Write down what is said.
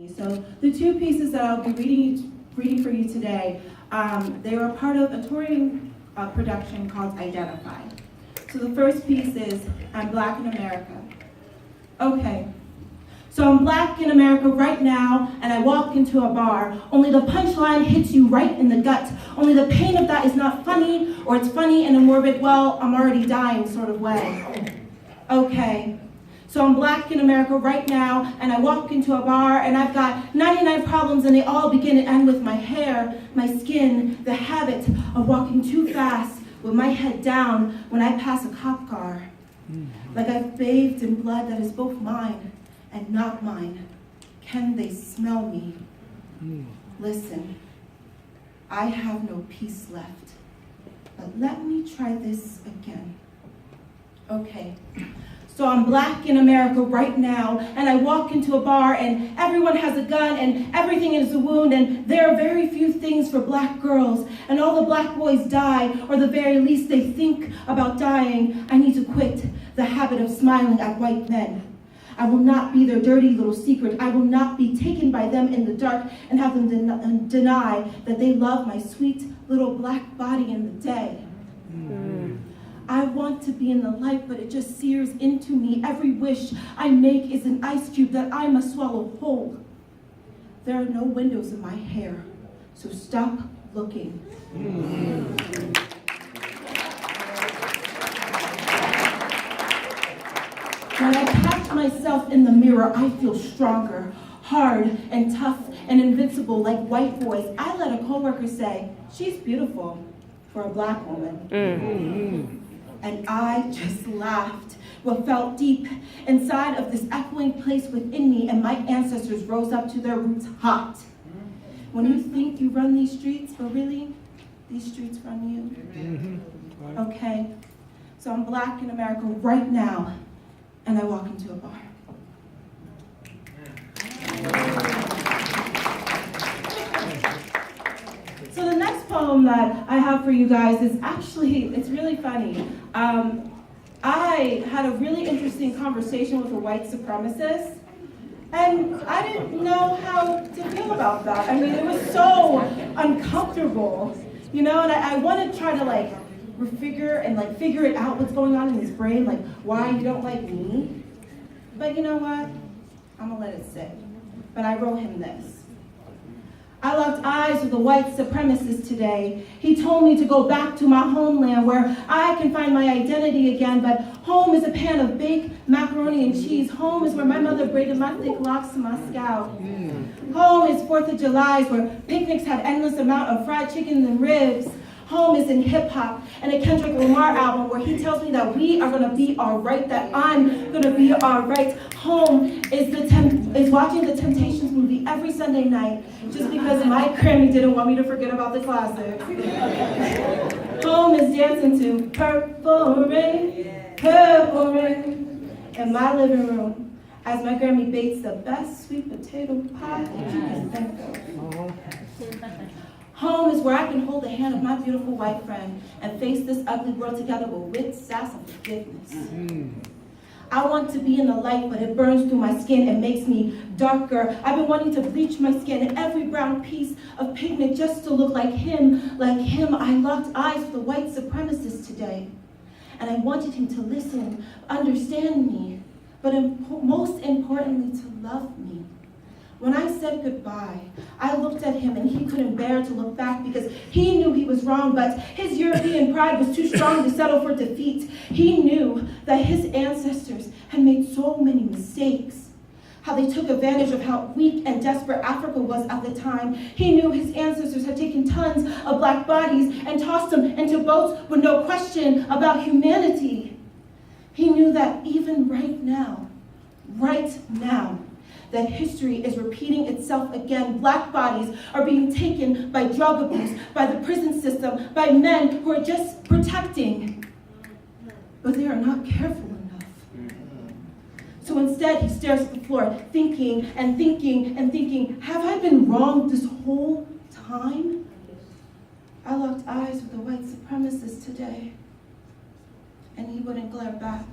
So the two pieces that I'll be reading for you today, they were part of a touring production called Identify. So the first piece is, I'm Black in America. Okay, so I'm Black in America right now, and I walk into a bar. Only the punchline hits you right in the gut. Only the pain of that is not funny, or it's funny in a morbid, well, I'm already dying sort of way. Okay. So I'm Black in America right now, and I walk into a bar, and I've got 99 problems, and they all begin and end with my hair, my skin, the habit of walking too fast with my head down when I pass a cop car. Like I've bathed in blood that is both mine and not mine. Can they smell me? Listen, I have no peace left, but let me try this again. Okay. So I'm Black in America right now, and I walk into a bar, and everyone has a gun, and everything is a wound, and there are very few things for Black girls, and all the Black boys die, or the very least they think about dying. I need to quit the habit of smiling at white men. I will not be their dirty little secret. I will not be taken by them in the dark and have them deny that they love my sweet little Black body in the day. I want to be in the light, but it just sears into me. Every wish I make is an ice cube that I must swallow whole. There are no windows in my hair, so stop looking. When I catch myself in the mirror, I feel stronger, hard and tough and invincible like white boys. I let a coworker say, she's beautiful for a Black woman. And I just laughed. What felt deep inside of this echoing place within me, and my ancestors rose up to their roots hot. When you think you run these streets, but really, these streets run you. Okay, so I'm Black in America right now, and I walk into a bar. So the next poem that I have for you guys is actually, it's really funny. I had a really interesting conversation with a white supremacist, and I didn't know how to feel about that. I mean, it was so uncomfortable, you know, and I want to try to figure it out what's going on in his brain, like why you don't like me. But you know what? I'm gonna let it sit. But I wrote him this. I locked eyes with a white supremacist today. He told me to go back to my homeland where I can find my identity again, but home is a pan of baked macaroni and cheese. Home is where my mother braided my thick locks to my scalp. Home is 4th of July's where picnics had endless amount of fried chicken and ribs. Home is in hip-hop and a Kendrick Lamar album where he tells me that we are gonna be all right, that I'm gonna be all right. Home is watching the Temptations movie every Sunday night just because my Grammy didn't want me to forget about the classics. Home is dancing to Purple Rain in my living room as my Grammy bakes the best sweet potato pie that you can think of. Home is where I can hold the hand of my beautiful white friend and face this ugly world together with wit, sass, and forgiveness. I want to be in the light, but it burns through my skin and makes me darker. I've been wanting to bleach my skin and every brown piece of pigment just to look like him, like him. I locked eyes with a white supremacist today, and I wanted him to listen, understand me, but most importantly, to love me. When I said goodbye, I looked at him and he couldn't bear to look back because he knew he was wrong, but his European pride was too strong to settle for defeat. He knew that his ancestors had made so many mistakes, how they took advantage of how weak and desperate Africa was at the time. He knew his ancestors had taken tons of Black bodies and tossed them into boats with no question about humanity. He knew that even right now, that history is repeating itself again. Black bodies are being taken by drug abuse, by the prison system, by men who are just protecting, but they are not careful enough. So instead, he stares at the floor, thinking and thinking and thinking, have I been wrong this whole time? I locked eyes with a white supremacist today, and he wouldn't glare back.